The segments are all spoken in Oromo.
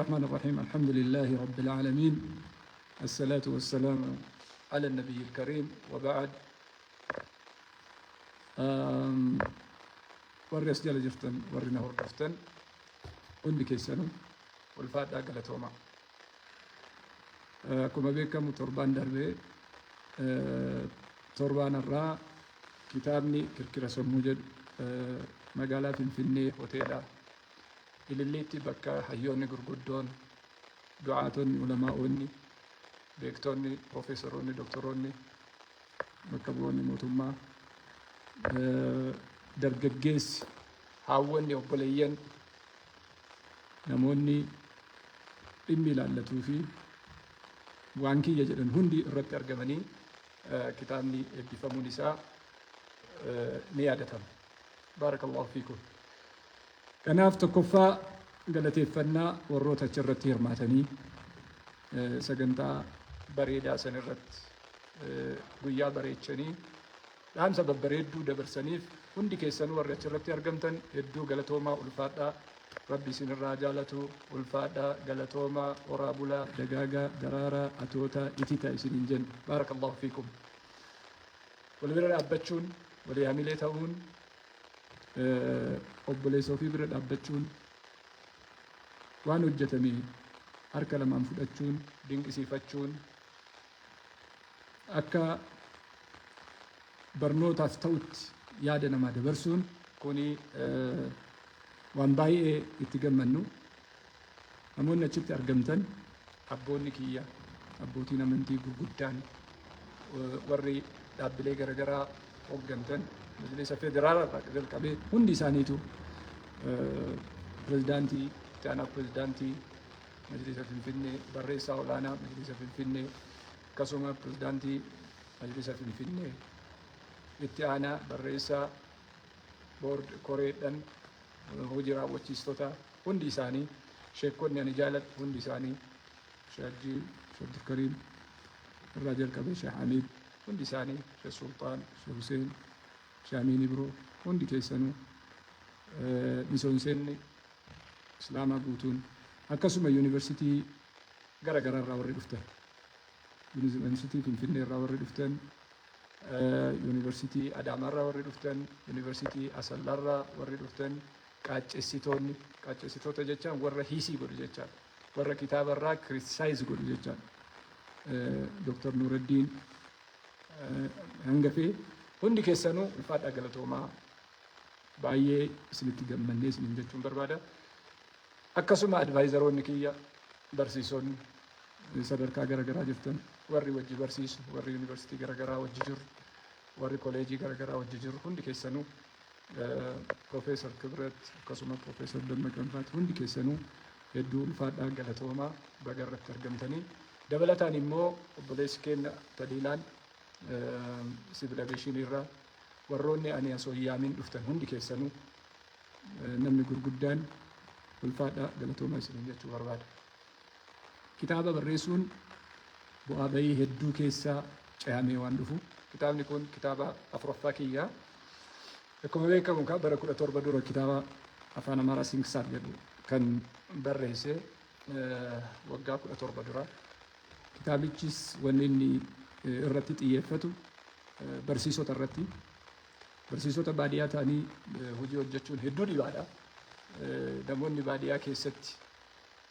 الرحمن الرحيم. الحمد لله رب العالمين، الصلاة والسلام على النبي الكريم، وبعد. ورّي أسجل جفتن ورّي نهور جفتن وندي كيسانو والفات قالتهما كما بيكم تربان دربي تربان الراء كتابني كركرة سموجد مقالات فيني هوتيلا اللي بكا حيوني غرغدون دعاتوني علماءوني بيكتوني بروفيسوروني دكتوروني مكبوني موتوما درججيس هاوني وبليين نموني إمي لالتو في وانكي يجدن هندي رت أرجمني كتابني بفمو نساء نيادتهم. بارك الله فيكم. كناف تكفى قالتي فنا وروتا شرتير ماتني سجنتا بريدا سنرت قيا بريتشني لهم سبب بريدو دبر سنيف هندي كيسن ورت شرتي أرجمتن يدو قالتهما والفادا ربي سن الرجالة والفادا قالتهما ورابولا دجاجة درارة أتوتا إتيتا سنينجن. بارك الله فيكم. والبر أبتشون وليعملتهون obboleessoo fi bira dhaabbachuun waan hojjetamee harka lamaan fudhachuun dinqisiifachuun akka barnootaaf ta'utti yaada namaa dabarsuun kuni waan baay'ee itti gammannu. Namoonni achitti argamtan abboonni kiyya, abbootiin amantii gurguddaan, warri dhaabbilee garaagaraa hooggantan مجلس فدرال الرئيس الكبير هندي سانيتو بريزدانتي تانا بريزدانتي مجلس الفني بريسا ولانا مجلس الفني كسوما بريزدانتي مجلس الفني اتانا بريسا بورد كوريدن هجرا وتشيستوتا هندي ساني شيكون يعني جالت هندي ساني شاجي شد الكريم الرجل الكبير شيخ حميد هندي ساني شيخ سلطان شيخ حسين شاميني برو هندي كيسانو مسونسيني إسلاما قوتون أكاسوما يونيفرسيتي غرا غرا راوري دفتن يونيفرسيتي في الفني راوري دفتن يونيفرسيتي أداما راوري دفتن يونيفرسيتي أسلار راوري دفتن كاتشيسيتوني كاتشيسيتوتا جتشان ورا هيسي قول جتشان ورا كتاب الرا كريستايز قول جتشان دكتور نور الدين هنغفي hundi keessanuu ulfaadhaa galatoomaa baay'ee isinitti gammannee isinin jechuun barbaada. Akkasuma advaayizaroonni kiyya barsiisonni sadarkaa garaagaraa jirtan warri wajji barsiisu warri yuunivarsiitii garaagaraa wajji jiru warri koleejii garaagaraa wajji jiru hundi keessanuu Profeesar Kibret akkasuma Profeesar Dammaqanfaat hundi keessanuu hedduu ulfaadhaa galatoomaa baga irratti argamtanii dabalataan immoo obboleessi keenya Taliilaan civil aviation irraa warroonni ani asoo yaamin dhuftan hundi keessanuu namni gurguddaan ulfaadhaa galatoomaa isiniin jechuu barbaada. Kitaaba barreessuun bu'aa bayii hedduu keessaa ce'amee waan dhufu. Kitaabni kun kitaaba afuraffaa kiyyaa. Akkuma beekamu bara 17 dura kitaaba afaan Amaaraa Sinkisaar jedhu kan barreesse waggaa 17 dura. Kitaabichis wanni inni irratti xiyyeeffatu barsiisota irratti barsiisota baadiyyaa ta'anii hojii hojjechuun hedduu dhibaadha. Namoonni baadiyyaa keessatti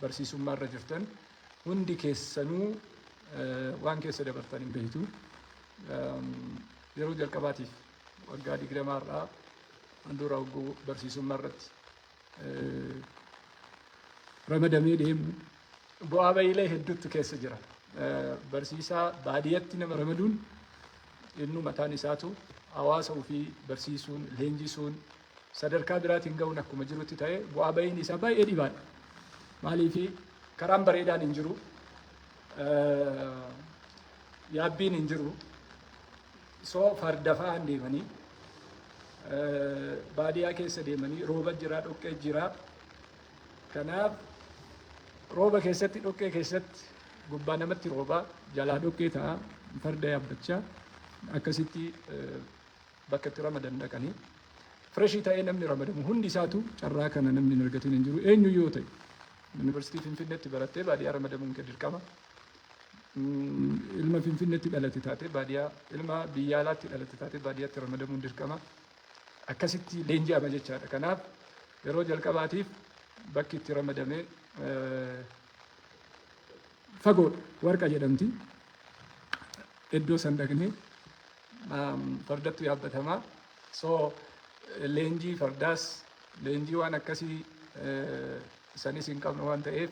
barsiisummaa irra jirtan hundi keessanuu waan keessa dabartan hin beektu. Yeroo jalqabaatiif waggaa 20 irraa handhuura hogguu barsiisummaa irratti ramadamee deemu bu'aa bayiilee hedduutu keessa jira. Barsiisaa baadiyyaatti nama ramaduun innu mataan isaatu hawaasa ofii barsiisuun leenjisuun sadarkaa biraatiin ga'uun akkuma jirutti ta'e bu'aa bayiin isaa baay'ee dhibaadha. Maaliif karaan bareedaan hin jiru, yaabbiin hin jiru, soo farda fa'aan deemanii baadiyyaa keessa deemanii rooba jiraa dhoqqee jiraa. Kanaaf rooba keessatti dhoqqee keessatti gubbaa namatti roobaa jalaa dhoqqee ta'a farda yaabbachaa akkasitti bakka itti ramadan dhaqanii fireshii ta'ee namni ramadamu hundi isaatu carraa kana namni hin argatin hin jiru eenyu yoo ta'e yuunivarsiitii Finfinneetti barattee baadiyyaa ramadamuun kee dirqama. Ilma Finfinneetti dhalate taate baadiyyaa ilma biyya alaatti dhalate taate baadiyyaatti ramadamuun dirqama. Akkasitti leenji'ama jechaadha. Kanaaf yeroo jalqabaatiif bakki itti ramadamee fagoo warqa jedhamti. Iddoo san dhaqnee fardattu yaabbatamaa. So leenjii fardaas leenjii waan akkasii sanis hin qabne waan ta'eef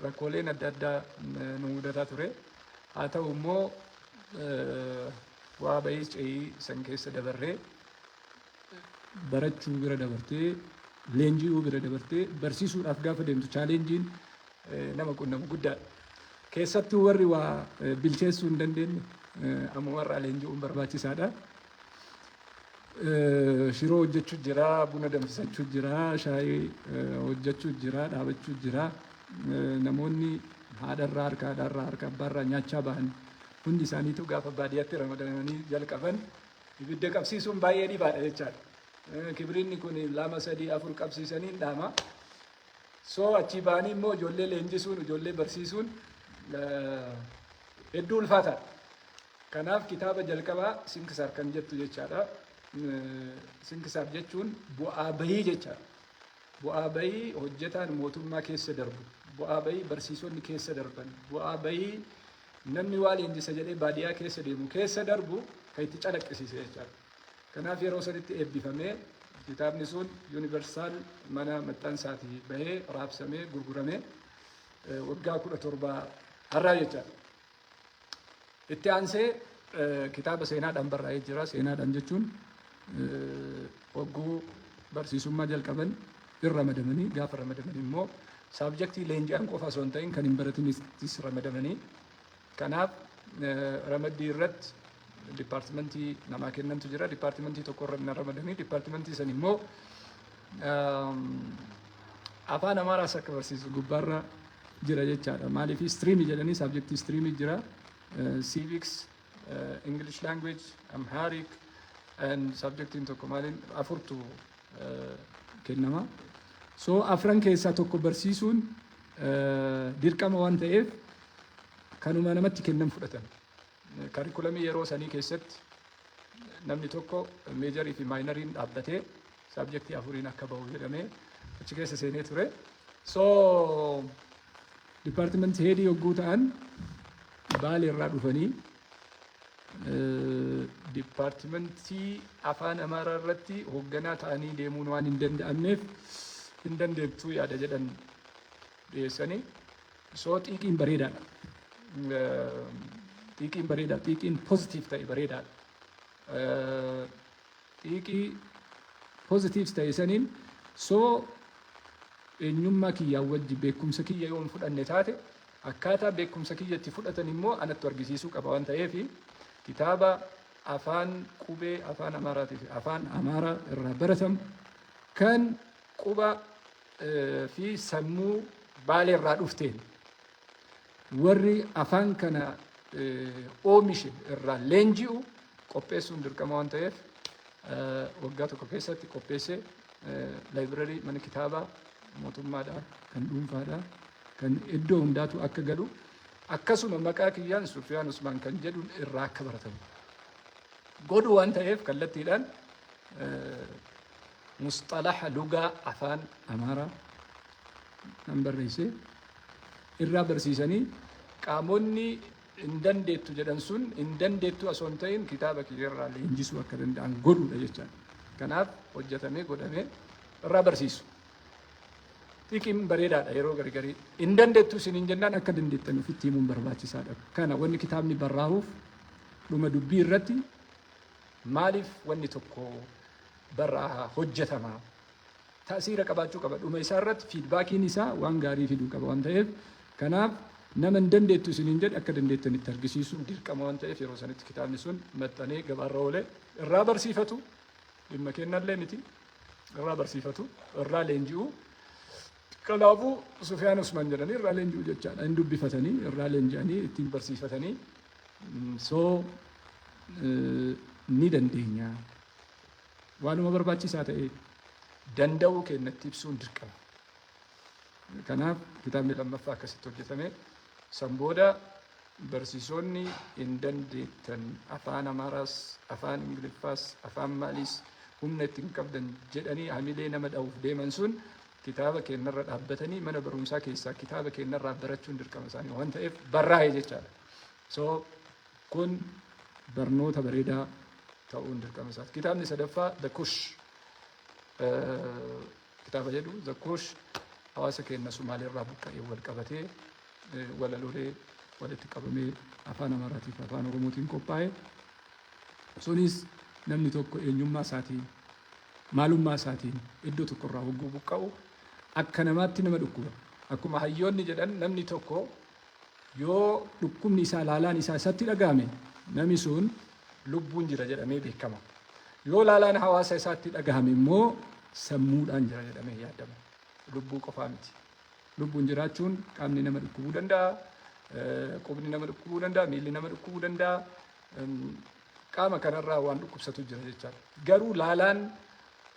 rakkooleen adda addaa nu mudataa ture. Haa ta'u immoo waa bahii ce'ii san keessa dabarree barachuu bira dabartee leenji'uu bira dabartee barsiisuudhaaf gaafa deemtu chaalenjiin nama qunnamu guddaadha. Keessattuu warri waa bilcheessuu hin dandeenye amma warra leenji'uun barbaachisaadha. Shiroo hojjechuu jira, buna danfisachuu jira, shaayii hojjechuu jira, dhaabachuu jira. Namoonni haadharraa harka abbaarraa nyaachaa bahan hundi isaaniitu gaafa baadiyyaatti ramadamanii jalqaban ibidda qabsiisuun baay'ee dhibaadha jechaadha. Kibrinni kun 2, 3, 4 qabsiisanii dhaama. So achi bahanii immoo ijoollee leenjisuun, ijoollee barsiisuun hedduu ulfaataadha. Kanaaf kitaaba jalqabaa Sinkisaar kan jettu jechaadha. Sinkisaar jechuun bu'aa bahii jechaadha. Bu'aa bahii hojjetaan mootummaa keessa darbu, bu'aa bahii barsiisonni keessa darban, bu'aa bahii namni waa leenjisa jedhee baadiyyaa keessa deemu keessa darbu kan itti calaqqisiise jechaadha. Kanaaf yeroo sanitti eebbifamee kitaabni sun yuunivarsaal mana maxxansaatii bahee raabsamee gurguramee waggaa 17 har'aa jechaadha. Itti aansee kitaaba seenaadhaan barraa'ee jira. Seenaadhaan jechuun wagguu barsiisummaa jalqaban irra ramadamanii gaafa ramadaman immoo saabjektii leenji'an qofa osoo hin ta'in kan hin baratinis ramadamanii. Kanaaf ramaddii irratti dipaartimentii namaa kennantu jira. Dipaartimentii tokko irra ramadanii dipaartimentii san immoo afaan Amaaraas akka barsiisu gubbaarra jira jechaadha. Maaliif streamii jedhanii saabjektii streamii jira. Civics, English language, Amharic, and subjectiin tokko maaliin afurtu kennama. So afran keessaa tokko barsiisuun dirqama waan ta'eef kanuma namatti kennan fudhatan. Kaarikulamii yeroo sanii keessatti namni tokko meejarii fi maayinariin dhaabbatee saabjektii afuriin akka bahu jedhamee achi keessa seenee ture. So dipaartimentii heedii yogguu ta'an Baale irraa dhufanii dipaartimentii afaan Amaaraa irratti hoogganaa ta'anii deemuun waan hin danda'amneef hin dandeettuu yaada jedhan dhiyeessanii. So xiiqiin bareedaadha. Xiiqiin bareedaa, xiiqiin pozitiif ta'e bareedaadha. Xiiqii pozitiif ta'e saniin so eenyummaa kiyyaa wajji beekumsa kiyya yoo hin fudhanne taate akkaataa beekumsa kiyyatti fudhatan immoo anatti argisiisuu qaba waan ta'eef kitaaba afaan qubee afaan Amaaraatii fi afaan Amaaraa irraa baratamu kan quba fi sammuu Baalee irraa dhufteen warri afaan kana oomishe irraa leenji'u qopheessuun dirqama waan ta'eef waggaa tokko keessatti qopheessee laayibirarii mana kitaabaa mootummaadhaa kan dhuunfaadhaa kan iddoo hundaatu akka galu akkasuma maqaa kiyyaan Sufiyaan Usmaan kan jedhu irraa akka baratamu godhu waan ta'eef kallattiidhaan musxalaha lugaa afaan Amaaraa kan barreessee irraa barsiisanii qaamonni hin dandeettu jedhan sun hin dandeettu osoo hin ta'in kitaaba kiyyarraa leenjisuu akka danda'an godhuudha jechaadha. Kanaaf hojjetamee godhamee irraa barsiisu. Xiiqiin bareedaadha yeroo gargarii. Hin dandeettu isin hin jennaan akka dandeettan ofitti himuun barbaachisaadha. Kana wanni kitaabni barraa'uuf dhuma dubbii irratti maaliif wanni tokko barraa hojjetama ta'asiira qabaachuu qaba. Dhuma isaa irratti fiidbaakiin isaa waan gaarii fiduu qaba waan ta'eef kanaaf nama hin dandeettu isin hin jedhe akka dandeettanitti argisiisuun dirqama waan ta'eef yeroo sanitti kitaabni sun maxxanee gabaarra oolee irraa barsiifatu dhimma kennallee miti irraa barsiifatu irraa leenji'u. Kanaafuu Sufiyaan Usmaan jedhanii irraa leenji'u jechaadha. Hin dubbifatanii irraa leenji'anii ittiin barsiifatanii so ni dandeenya. Waanuma barbaachisaa ta'e danda'uu keenyatti ibsuun dirqama. Kanaaf kitaabni lammaffaa akkasitti hojjetame. San booda barsiisonni hin dandeettan afaan Amaaraas, afaan Ingiliffaas, afaan maaliis humna ittiin qabdan jedhanii hamilee nama dha'uuf deeman sun kitaaba keenyarra dhaabbatanii mana barumsaa keessaa kitaaba keenyarraa barachuun dirqama isaanii waan ta'eef barraa'e jechaadha. So kun barnoota bareedaa ta'uun dirqama isaati. Kitaabni sadaffaa The Kush kitaaba jedhu The Kush hawaasa keenya Somaaliirraa buqqa'ee wal qabatee walalolee walitti qabamee afaan Amaaraatii fi afaan Oromootiin qophaa'e. Sunis namni tokko eenyummaa isaatiin maalummaa isaatiin iddoo tokkorraa hogguu buqqa'u akka namaatti nama dhukkuba. Akkuma hayyoonni jedhan namni tokko yoo dhukkubni isaa laalaan isaa isatti dhagahame namni sun lubbuun jira jedhamee beekama. Yoo laalaan hawaasa isaatti dhagahame immoo sammuudhaan jira jedhamee yaadama. Lubbuu qofaa miti. Lubbuun jiraachuun qaamni nama dhukkubuu danda'a, qubni nama dhukkubuu danda'a, miilli nama dhukkubuu danda'a. Qaama kanarraa waan dhukkubsatu jira jechaadha. Garuu laalaan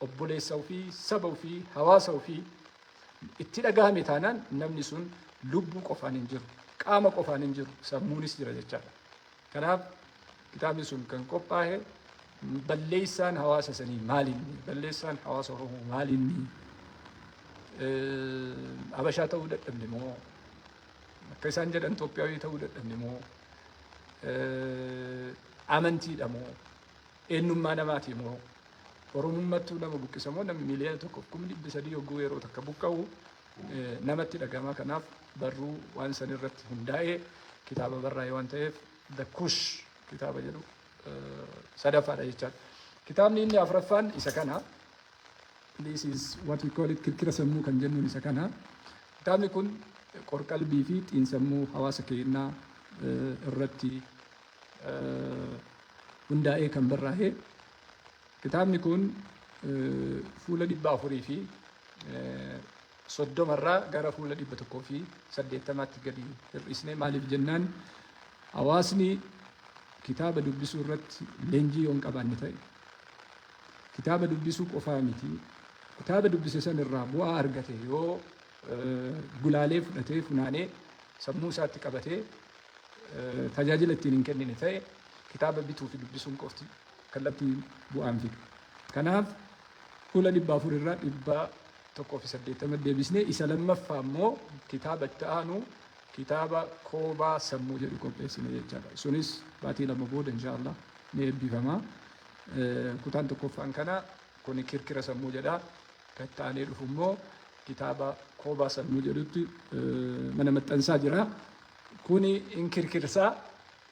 obboleessa ofii, saba ofii, hawaasa ofii itti dhagahame taanaan namni sun lubbuu qofaan hin jiru, qaama qofaan hin jiru, sammuunis jira jechaadha. Kanaaf kitaabni sun kan qophaa'e balleessaan hawaasa sanii maalinni, balleessaan hawaasa Oromoo maalinni, Habashaa ta'uu dadhabne moo, akka isaan jedhan Itoophiyaawii ta'uu dadhabne moo, amantiidha moo, eenyummaa namaati moo, Oromummaattuu nama buqqisa moo namni miiliyoona tokko 300,000 yogguu yeroo takka buqqa'u namatti dhagama. Kanaaf barruu waan san irratti hundaa'ee kitaaba barraa'e waan ta'eef The Kush kitaaba jedhu sadaffaadha jechaadha. Kitaabni inni afuraffaan isa kana. This is what we call it kirkira sammuu kan jennuun isa kana. Kitaabni kun qorqalbii fi xiinsammuu hawaasa keenyaa irratti hundaa'ee kan barraa'e. Kitaabni kun fuula 400 fi 30 gara fuula 180tti gadi hir'isnee maaliif jennaan hawaasni kitaaba dubbisuu irratti leenjii yoo hin qabaanne ta'e kitaaba dubbisuu qofaa miti kitaaba dubbise san irraa bu'aa argate yoo gulaalee fudhatee funaanee sammuu isaatti qabatee tajaajila ittiin hin kennine ta'e kitaaba bituu fi dubbisuun qofti kallattii bu'aan fidu. Kanaaf fuula 400 irraa 180 deebisnee isa lammaffaa immoo kitaaba itti aanu kitaaba koobaa sammuu jedhu qopheessine jechaadha. Sunis baatii 2 booda inshaallah ni eebbifama. Kutaan tokkoffaan kana kun kirkira sammuu jedha. Kan itti aanee dhufu immoo kitaaba koobaa sammuu jedhutti mana maxxansaa jira. Kuni in kirkirsaa,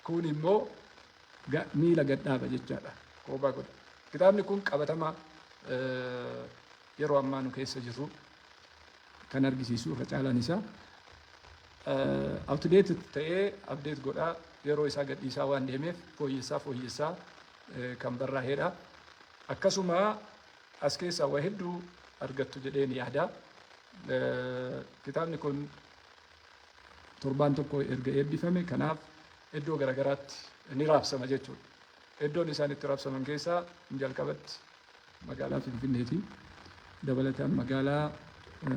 kun immoo miila gadhaaba jechaadha. Koobaa godha. Kitaabni kun qabatama yeroo ammaa nu keessa jirru kan argisiisu irra caalaan isaa outdated ta'ee update godhaa yeroo isaa gadhiisaa waan deemeef fooyyessaa kan barraa'edha. Akkasuma as keessaa waa hedduu argattu jedheen yaada. Kitaabni kun torbaan tokko erga eebbifame kanaaf iddoo garagaraatti ni raabsama jechuudha. Iddoon isaan itti raabsaman keessaa jalqabatti magaalaa Finfinneeti, dabalataan magaalaa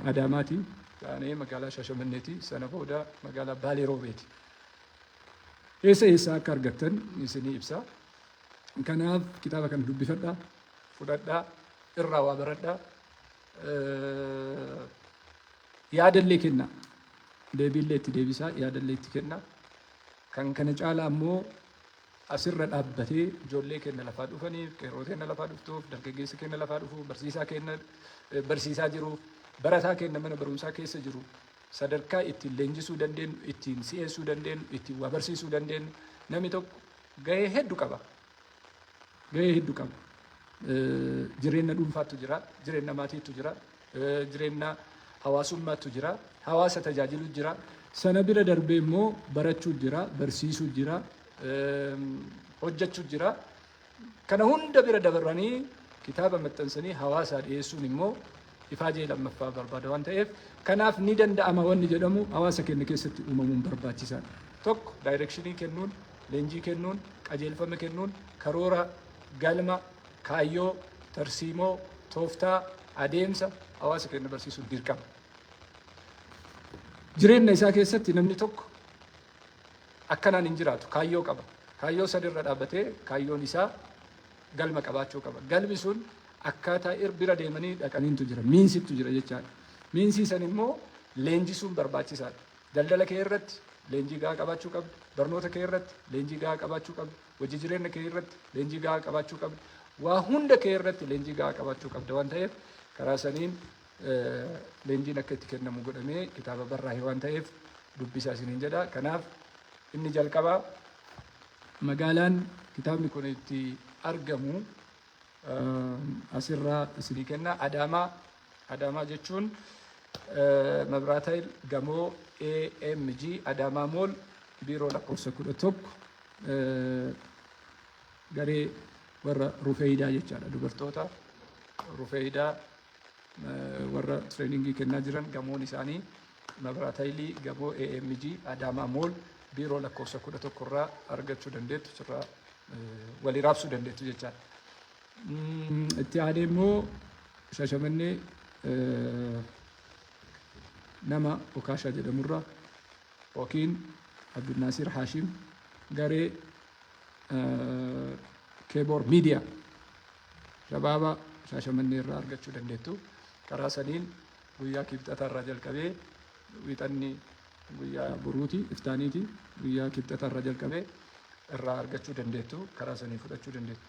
Adaamaati, taanee magaalaa Shashamanneeti, sana booda magaalaa Baalee Roobeeti. Eessa akka argattan isinii ibsa. Kanaaf kitaaba kana dubbifadhaa, fudhadhaa, irraa waa baradhaa, yaadallee kennaa, deebiillee itti deebisaa, yaadallee itti kennaa. Kan kana caalaa immoo asirra dhaabbatee ijoollee keenya lafaa dhufaniif, qeerroo keenya lafaa dhuftuuf, dargaggeessa keenya lafaa dhufuuf, barsiisaa keenya barsiisaa jiruuf, barataa keenya mana barumsaa keessa jiru sadarkaa ittiin leenjisuu dandeenyu, ittiin si'eessuu dandeenyu, ittiin waa barsiisuu dandeenyu namni tokko gahee hedduu qaba. Gahee hedduu qaba. Jireenya dhuunfaatu jira, jireenya maatiitu jira, jireenya hawaasummaatu jira, hawaasa tajaajilu jira. Sana bira darbee immoo barachuu jira, barsiisuu jira, hojjechuu jira. Kana hunda bira dabaranii kitaaba maxxansanii hawaasaa dhiyeessuun immoo ifaajee lammaffaa barbaada waan ta'eef kanaaf ni danda'ama wanni jedhamu hawaasa keenya keessatti uumamuun barbaachisaadha. Tokko daayirekshinii kennuun, leenjii kennuun, qajeelfama kennuun, karoora, galma, kaayyoo, tarsiimoo, tooftaa, adeemsa hawaasa keenya barsiisuun dirqama. jireenya isaa keessatti namni tokko akkanaan hin jiraatu, kaayyoo qaba. Kaayyoo sadirra dhaabbatee kaayyoon isaa galma qabaachuu qaba. Galmi sun akkaataa bira deemanii dhaqaniintu jira, miinsitu jira jechaadha. Miinsii san immoo leenjisuun barbaachisaadha. Daldala kee irratti leenjii gahaa qabaachuu qabdu, barnoota kee irratti leenjii gahaa qabaachuu qabdu, hojii jireenya kee irratti leenjii gahaa qabaachuu qabdu, waa hunda kee irratti leenjii gahaa qabaachuu qabda waan ta'eef karaa saniin leenjiin akka itti kennamu godhamee kitaaba barraa'e waan ta'eef dubbisaa isiniin jedha. Kanaaf inni jalqabaa magaalaan kitaabni kun itti argamu asirraa isinii kenna. Adaamaa jechuun መብራት ኃይል ገሞ ኤኤምጂ አዳማ ሞል ቢሮ lakkoofsa 11 garee warra rufeeydaa jechaadha. Dubartoota rufeeydaa warra treeningii kennaa jiran gamoon isaanii መብራት ኃይል ገሞ ኤኤምጂ አዳማ ሞል ቢሮ lakkoofsa 11 irraa argachuu dandeettu, irraa walii raabsuu dandeettu jechaadha. Itti aanee immoo Shashamannee nama Okaashaa jedhamurra yookiin Abdulnaasir Haashim garee Keeboor Miidiyaa shabaaba Shaashamannee irraa argachuu dandeettu. Karaa saniin guyyaa kibxataa irraa jalqabee wixanni guyyaa buruuti iftaaniiti, guyyaa kibxataa irraa jalqabee irraa argachuu dandeettu. Karaa sanii fudhachuu dandeettu.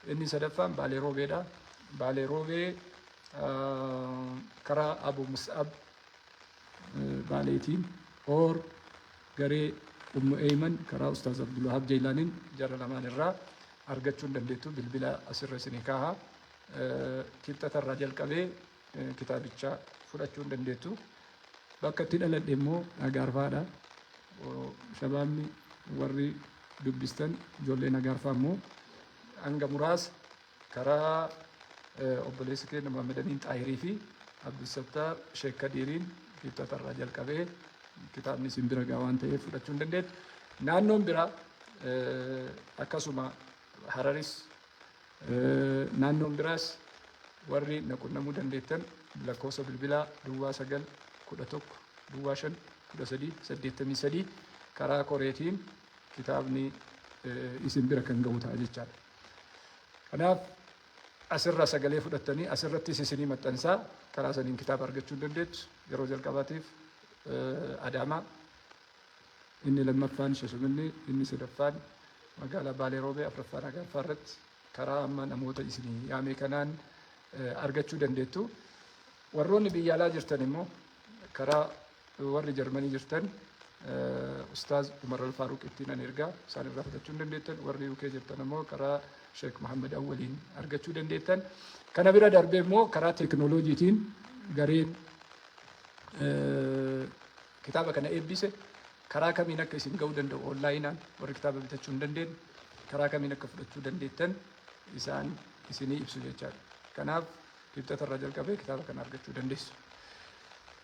Inni sadaffaan Baalee Roobeedha. Baalee Roobee karaa Abu Mus'ab baaleetiin or garee Ummu Eeyman karaa Ustaaz Abdulwahab Jeelaaniin jara lamaan irraa argachuu dandeettu. Bilbila asirra isinii kaaha. Kibxata irraa jalqabee kitaabicha fudhachuu dandeettu. Bakka itti dhaladhe immoo Agaarfaadha. Shabaabni warri dubbistan ijoolleen Agaarfaa immoo hanga muraasa karaa obboleessi keenya Muhammad Amin Xaahirii fi Abdulsattar Sheek Kadiiriin kibxata irraa jalqabee kitaabni isin bira gahaa waan ta'eef fudhachuu dandeettu. Naannoon biraa akkasuma Hararis naannoon biraas warri na qunnamuu dandeettan lakkoofsa bilbilaa Duwwaa 9 11 Duwwaa 5 13 83 karaa koreetiin kitaabni isin bira kan gahu ta'a jechaadha. Kanaaf asirraa sagalee fudhattanii asirrattis isinii maxxansaa karaa saniin kitaaba argachuu dandeettu. Yeroo jalqabaatiif Adaamaa, inni lammaffaan Shashamannee, inni sadaffaan magaalaa Baalee Roobee, afuraffaan Agaarfaa irratti karaa amma namoota isinii yaamee kanaan argachuu dandeettu. Warroonni biyya alaa jirtan immoo karaa warri Jarmanii jirtan Ustaaz Umar Al-Faaruq ittiin ergaa isaan irraa fudhachuu dandeettan. Warri UK jirtan immoo karaa Sheek Muhammad Awwaliin argachuu dandeettan. Kana bira darbee immoo karaa teekinooloojiitiin gareen kitaaba kana eebbise karaa kamiin akka isin gahuu danda'u onlaayinaan warri kitaaba bitachuu hin dandeenye karaa kamiin akka fudhachuu dandeettan isaan isinii ibsu jechaadha. Kanaaf kibxata irraa jalqabee kitaaba kana argachuu dandeessu.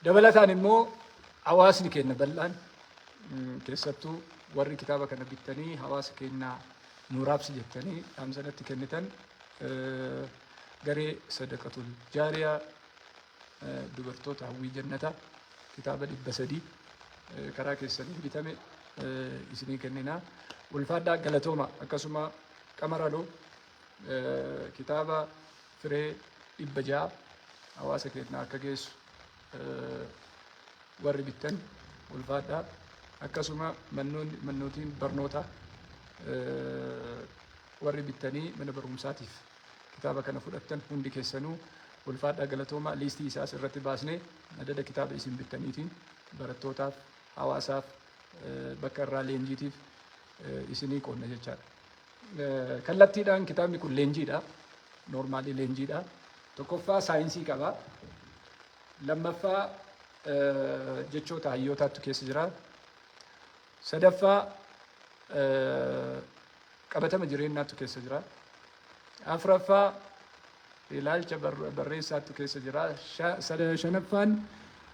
Dabalataan immoo hawaasni keenya bal'aan keessattuu warri kitaaba kana bittanii hawaasa keenyaa nuu raabsi jettanii dhaamsanatti kennitan garee Sadaqatul Jaariyaa dubartoota hawwii jannataa kitaaba 300 karaa keessanii bitame isinii kennina. Ulfaadhaa galatooma. Akkasuma Qamaraloo kitaaba firee 600 hawaasa keenyaa akka geessu warri bittan ulfaadhaa. Akkasuma mannootiin barnootaa warri bittanii mana barumsaatiif kitaaba kana fudhattan hundi keessanuu ulfaadhaa galatooma. Liistii isaas irratti baasnee madada kitaaba isin bittaniitiin barattootaaf hawaasaaf bakka irraa leenjiitiif isinii qoonna jechaadha. Kallattiidhaan kitaabni kun leenjiidha. Noormaalii leenjiidha. Tokkoffaa saayinsii qaba. Lammaffaa jechoota hayyootaatu keessa jira. Sadaffaa qabatama jireenyaatu keessa jira. Afuraffaa ilaalcha barreessaatu keessa jira. Shanaffaan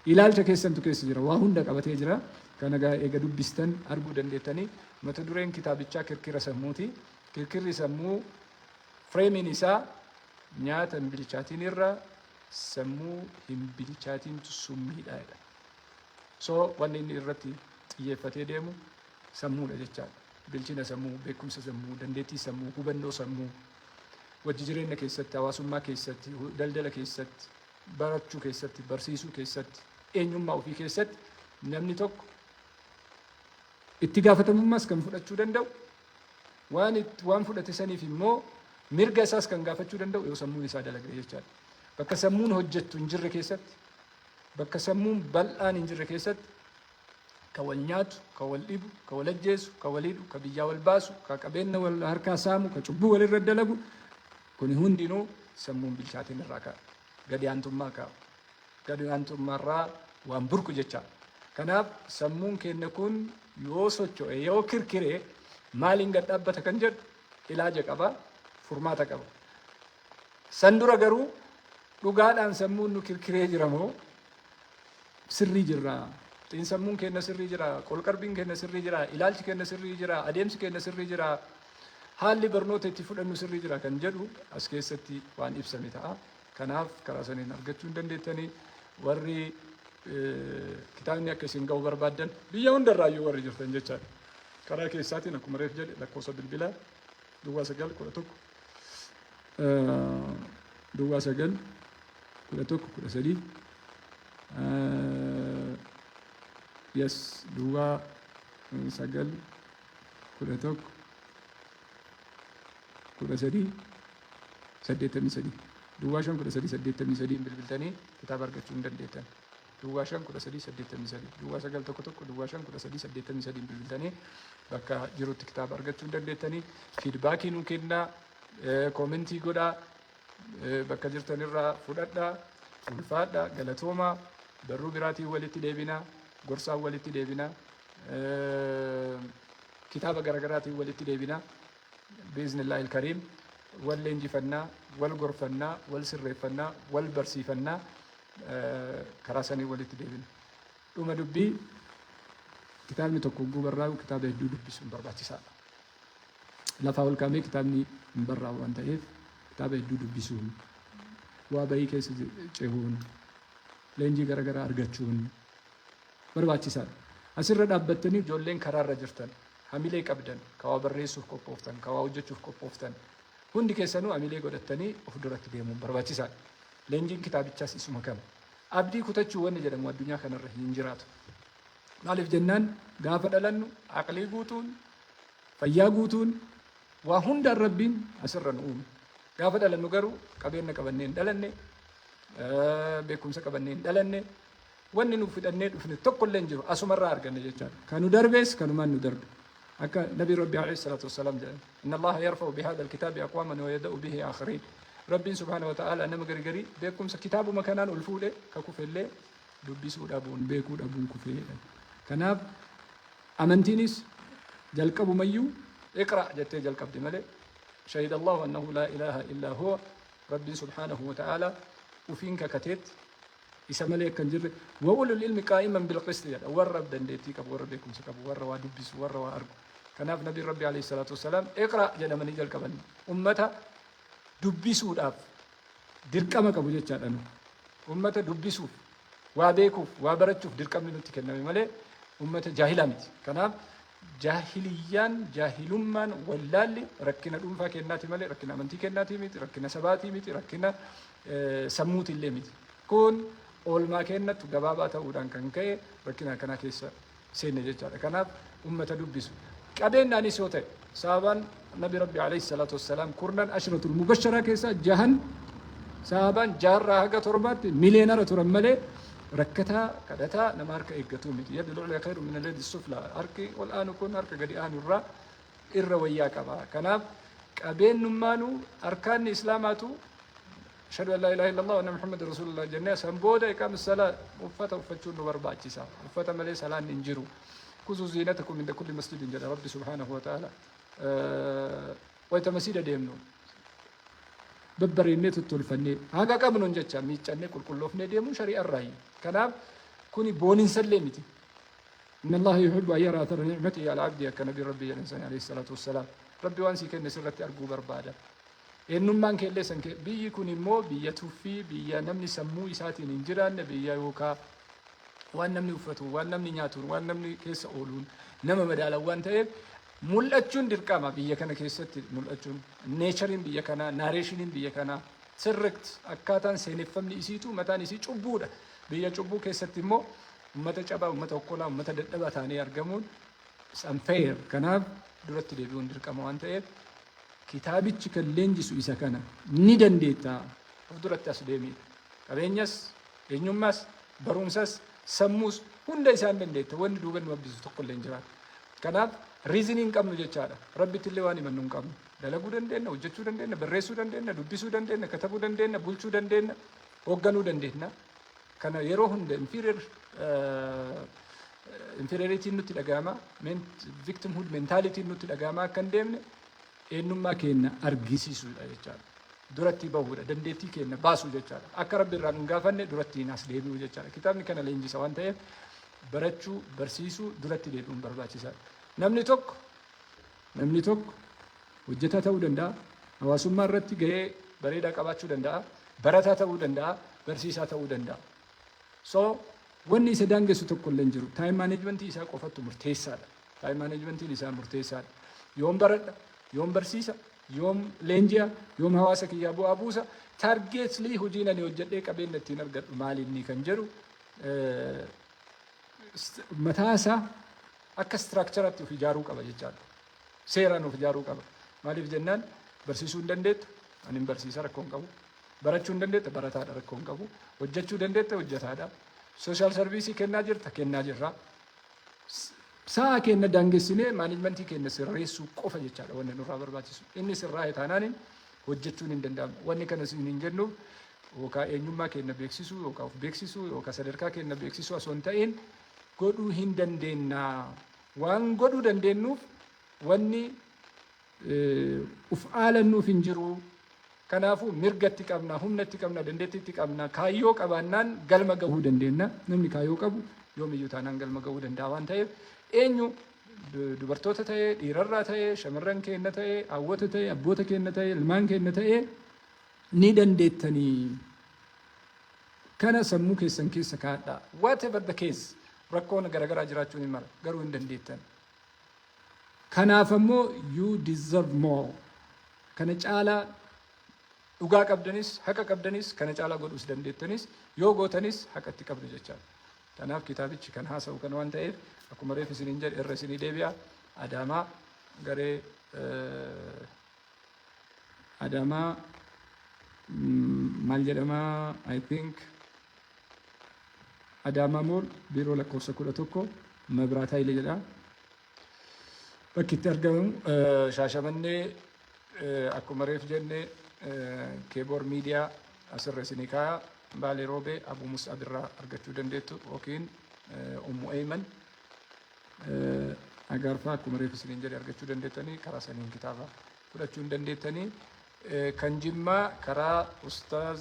ilaalcha keessantu keessa jira. Waa hunda qabatee jira. Kana eega dubbistan arguu dandeettanii mata dureen kitaabichaa kirkira sammuuti. Kirkirri sammuu fireemiin isaa nyaata hin bilchaatiin irra sammuu hin bilchaatiintu summiidha. wanni inni irratti xiyyeeffatee deemu sammuudha jechaadha. Bilchina sammuu, beekumsa sammuu, dandeettii sammuu, hubannoo sammuu, wajji jireenya keessatti, hawaasummaa keessatti, daldala keessatti, barachuu keessatti, barsiisuu keessatti, eenyummaa ofii keessatti namni tokko itti gaafatamummaas kan fudhachuu danda'u, waan fudhate saniif immoo mirga isaas kan gaafachuu danda'u yoo sammuun isaa dalagee jechaadha. Bakka sammuun hojjettu hin jirre keessatti, bakka sammuun bal'aan hin jirre keessatti ka wal nyaatu, ka wal dhibu, ka wal ajjeesu, ka wal hidhu, ka biyyaa wal baasu, ka qabeenya wal harkaa saamu, ka cubbuu walirra dalagu, kuni hundinuu sammuun bilchaatiin irraa ka'a. Gadi aantummaa ka'a. Gadi aantummaarraa waan burku jechaadha. Kanaaf sammuun keenya kun yoo socho'e yoo kirkiree maaliin gad dhaabbata kan jedhu ilaaja qaba, furmaata qaba. San dura garuu dhugaadhaan sammuun nu kirkiree jira moo sirrii jirra? Xiinsammuun keenya sirrii jira, qolqarbiin keenya sirrii jira, ilaalchi keenya sirrii jira, adeemsi keenya sirrii jira, haalli barnoota itti fudhannu sirrii jira kan jedhu as keessatti waan ibsame ta'a. Kanaaf karaa saniin argachuu hin dandeettanii warri kitaabni akka isin ga'u barbaaddan biyya hundarraayyuu warri jirtan jechaadha. Karaa keessaatiin akkuma reef jedhe lakkoofsa bilbilaa Duwwaa 911 Duwwaa 911 yes Duwwaa 911 13 Duwwaa 513 bilbiltanii kitaaba argachuu hin dandeettan. Duwwaa 513 Duwwaa 911 Duwwaa 513 bilbiltanii bakka jirutti kitaaba argachuu hin dandeettanii. Fiidbaakii nuu kennaa, koomentii godhaa, bakka jirtanirraa fudhadhaa, ulfaadhaa, galatoomaa, barruu biraatiin walitti deebinaa, gorsaan walitti deebinaa, kitaaba garagaraatiin walitti deebinaa. Biiznillaahi ilkariim wal leenjifannaa, wal gorfannaa, wal sirreeffannaa, wal barsiifannaa karaa sanii walitti deebina. Dhuma dubbii kitaabni tokko hogguu barraa'u kitaaba hedduu dubbisuun barbaachisaadha. Lafaa ol kaamee kitaabni hin barraa'u waan ta'eef kitaaba hedduu dubbisuun, waa bahii keessa cehuun, leenjii garaagaraa argachuun barbaachisaadha. Asirra dhaabbattanii ijoolleen karaarra jirtan, hamilee qabdan, ka waa barreessuuf qophooftan, ka waa hojjechuuf qophooftan, hundi keessanuu hamilee godhattanii of duratti deemuun barbaachisaadha. Leenjiin kitaabichaas isuma kana. Abdii kutachuu wanni jedhamu addunyaa kanarra hin jiraatu. Maaliif jennaan gaafa dhalannu aqlii guutuun, fayyaa guutuun, waa hundaan rabbiin asirra nu uume. Gaafa dhalannu garuu qabeenya qabannee hin dhalanne, beekumsa qabannee hin dhalanne, wanni nuuf fidhannee dhufne tokkollee hin jiru asumarraa arganne jechaadha. Kan nu darbees kanumaan nu darbe. أكا نبي ربي عليه الصلاة والسلام جاء إن الله يرفع بهذا الكتاب أقواما ويدأ به آخرين. ربي سبحانه وتعالى أنما قرقري بيكم كتاب مكانان الفولة ككوف الليل دبسوا أبون بيكود أبون كفيه كناب أمنتينيس جلك أبو ميو اقرأ جت جلك أبو ملك شهد الله أنه لا إله إلا هو ربي سبحانه وتعالى وفينك كتيت يسمى لك كنجر وأولو العلم قائما بالقسط ورب دنديتي كب ورب بيكم سكب ورب ودبس ورب وأرجو كناب نبي ربي عليه الصلاة والسلام اقرأ جل من يجل كبني أمتها دبسوا الأب دركما كبو جتشان أنو أمتها دبسوا وابيكوا وابرتشوا دركم من تكلم ملء أمتها جاهلة مت كناب جاهليان جاهلمان واللالي ركنا الأنفا كناتي ملء ركنا منتي كناتي مت ركنا سباتي مت ركنا سموت اللي مت كون أول ما كانت جبابات ودان كان كي ركنا كنا كيس سين جتشان كناب أمتها دبسوا كابين ناني سوته سابان نبي ربي عليه الصلاة والسلام كورنان أشرة المبشرة كيسا جهن سابان جارة هكا تربات مليونر ترملي ركتها كدتا نمارك إيقاتو ميت يد العليا خير من اليد السفلى أركي والآن كون أرك قد آن الرا إروياك با كناب كابين نمانو أركان إسلاماتو أشهد أن لا إله إلا الله وأن محمد رسول الله جنة سنبودا إقام الصلاة وفتا وفتشون ورباع جسا وفتا ملي سلام ننجرو كوزو زينتكم من كل مسجد جل ربي سبحانه وتعالى ويتمسيد ديمنو ببريني تطلفني هاكا كابنون جتشا ميتشاني كل لوفني ديمو شريع الرأي كناب كوني بونين سلمتي إن الله يحب أن يرى أثر نعمته على عبده كنبي ربي الإنسان عليه الصلاة والسلام ربي وانسي كن سرتي أرجو بربادا إنهم من كل لسان بيي كوني مو بيي توفي بيي نمني سمو إساتي نجران بيي وكا waan namni uffatu, waan namni nyaatu, waan namni keessa ooluun nama madaala waan ta'eef mul'achuun dirqama biyya kana keessatti mul'achuun neechariin biyya kanaa naareeshiniin biyya kanaa sirriitti akkaataan seeneffamni isiitu mataan isii cubbuudha. Biyya cubbuu keessatti immoo uummata cabaa, uummata okkolaa, uummata dadhabaa taanee argamuun unfair. Kanaaf duratti deebi'uun dirqama waan ta'eef kitaabichi kan leenjisu isa kana ni dandeettaa of duratti as deemii qabeenyas eenyummaas barumsas sammuus hunda isaan dandeetta wanni duuba nu abbisu tokko illee hin jiraatu. Kanaaf riizinii hin qabnu jechaadha. Rabbitti illee waan himannu hin qabnu. Dalaguu dandeenya, hojjechuu dandeenya, barreessuu dandeenya, dubbisuu dandeenya, katabuu dandeenya, bulchuu dandeenya, hoogganuu dandeenya. Kana yeroo hunda inferioritiin nutti dhaga'ama, victimhood mentalitiin nutti dhaga'ama akka hin deemne eenyummaa keenya argisiisuudha jechaadha. Duratti bahuudha, dandeettii keenya baasuu jechaadha. Akka Rabbi irraa hin gaafanne duratti as deebi'uu jechaadha. Kitaabni kana leenjisa waan ta'eef barachuu, barsiisuu duratti deebi'uun barbaachisaadha. Namni tokko hojjetaa ta'uu danda'a, hawaasummaa irratti gahee bareedaa qabaachuu danda'a, barataa ta'uu danda'a, barsiisaa ta'uu danda'a. So wanni isa daangessu tokko illee hin jiru. Taayim maaneejmentii isaa qofatu murteessaadha. Taayim maaneejmentiin isaa murteessaadha. Yoom baradha, yoom barsiisa, yoom leenji'a, yoom hawaasa kiyyaa bu'aa buusa, taargeetlii hojiin ani hojjedhee qabeenya ittiin argadhu maalinni kan jedhu mataa isaa akka istiraakcharatti of ijaaruu qaba jechaadha. Seeraan of ijaaruu qaba. Maaliif jennaan barsiisuu hin dandeetta, ani hin barsiisa rakkoo hin qabu. Barachuu hin dandeetta, barataadha rakkoo hin qabu. Hojjechuu dandeetta, hojjetaadha. Sooshaal sarviisii kennaa jirta, kennaa jirra. Sa'a keenya daangessinee maaneejmentii keenya sirreessuu qofa jechaadha wanni nurraa barbaachisu. Inni sirraa'e taanaan hojjechuun hin danda'amu. Wanni kana siin hin jennuuf yookaan eenyummaa keenya beeksisuu yookaan of beeksisuu yookaan sadarkaa keenya beeksisuu osoo hin ta'in godhuu hin dandeenya. Waan godhuu dandeenyuuf wanni uf aalannuuf hin jiru. Kanaafuu mirgatti qabna, humnatti qabna, dandeettiitti qabna, kaayyoo qabaannaan galma gahuu dandeenya. Namni kaayyoo qabu yoomiyyuu taanaan galma gahuu danda'a waan ta'eef eenyu dubartoota ta'ee, dhiirarraa ta'ee, shamarran keenya ta'ee, hawwata ta'ee, abboota keenya ta'ee, ilmaan keenya ta'ee ni dandeettanii. Kana sammuu keessan keessa kaa'adhaa. Whatever the case, rakkoon garaagaraa jiraachuun hin mara, garuu hin dandeettan. Kanaaf ammoo you deserve more. Kana caalaa dhugaa qabdanis, haqa qabdanis, kana caalaa godhuus dandeettanis, yoo gootanis haqatti qabdu jechaadha. Kanaaf kitaabichi kan haasa'u kan waan ta'eef akkuma reef isiniin jedhe irra isinii deebi'a. Adaamaa garee Adaamaa maal jedhamaa I think Adaamaa mool biiroo lakkoofsa 11 Mabiraat Hayilee jedha. Bakki itti argamu Shaashamannee akkuma reef jenne keeboor miidiyaa asirra isinii kaa'a. Baalee Roobee Abuu Mus'ab irraa argachuu dandeettu yookiin Ummu Eeyman Agaarfaa akkuma reef isiniin jedhe argachuu dandeettanii karaa saniin kitaaba fudhachuu hin dandeettanii. Kan Jimmaa karaa Ustaaz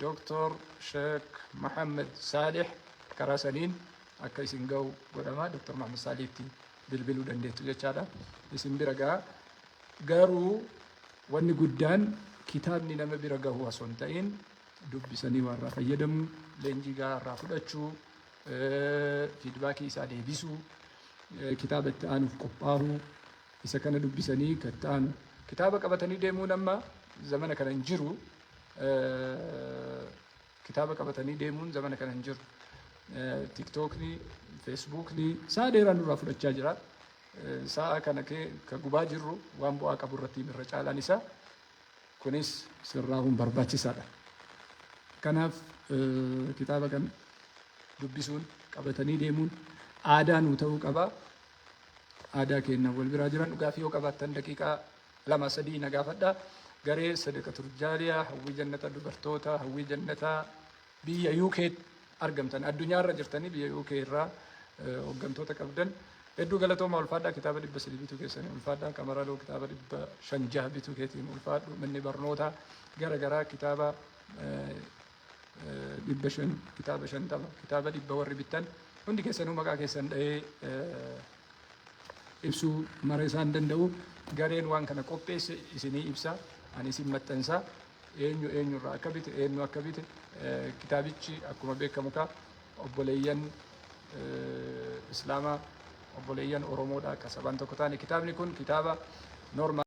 Dooktor Sheek Mahammed Saalih karaa saniin akka isin ga'u godhama. Dooktor Mahammed Saalihitti bilbiluu dandeettu jechaadha. Isin bira ga'a. Garuu wanni guddaan kitaabni nama bira gahu osoo hin ta'in dubbisanii waan irraa fayyadamu, leenjii gahaa irraa fudhachuu, fiidbaakii isaa deebisuu, kitaaba itti aanuuf qophaa'uu, isa kana dubbisanii kan itti aanu. Kitaaba qabatanii deemuun amma zamana kana hin jiru. Kitaaba qabatanii deemuun zamana kana hin jiru. Tiktookni, Feesbuukni sa'a dheeraa nurraa fudhachaa jira. Sa'a kana ka gubaa jirru waan bu'aa qabu irratti irra caalaan isaa. Kunis sirraa'uun barbaachisaadha. Kanaaf kitaaba kan dubbisuun qabatanii deemuun aadaa nuu ta'uu qaba. Aadaa keenya wal biraa jiran dhugaafi yoo qabaattan daqiiqaa 2-3 na gaafadhaa. Garee Sadaqatul Jaariyaa hawwii jannata dubartoota hawwii jannataa biyya UK argamtan addunyaarra jirtanii biyya UK irraa hooggantoota qabdan hedduu galatooma ulfaadhaa. Kitaaba 300 bituu keessanii ulfaadhaa. Qamaraloo kitaaba 500 bituu keetiin ulfaadhu. Manni barnoota gara garaa kitaaba 500 kitaaba 50 kitaaba 100 warri bittan hundi keessanuu maqaa keessan dha'ee ibsuu mara isaan danda'u. Gareen waan kana qopheesse isinii ibsa. Ani isin maxxansaa eenyurraa akka bite eenyu akka bite kitaabichi akkuma beekamu ka obboleeyyan Islaamaa obboleeyyan Oromoodhaa akka sabaan tokko taane kitaabni kun kitaaba norma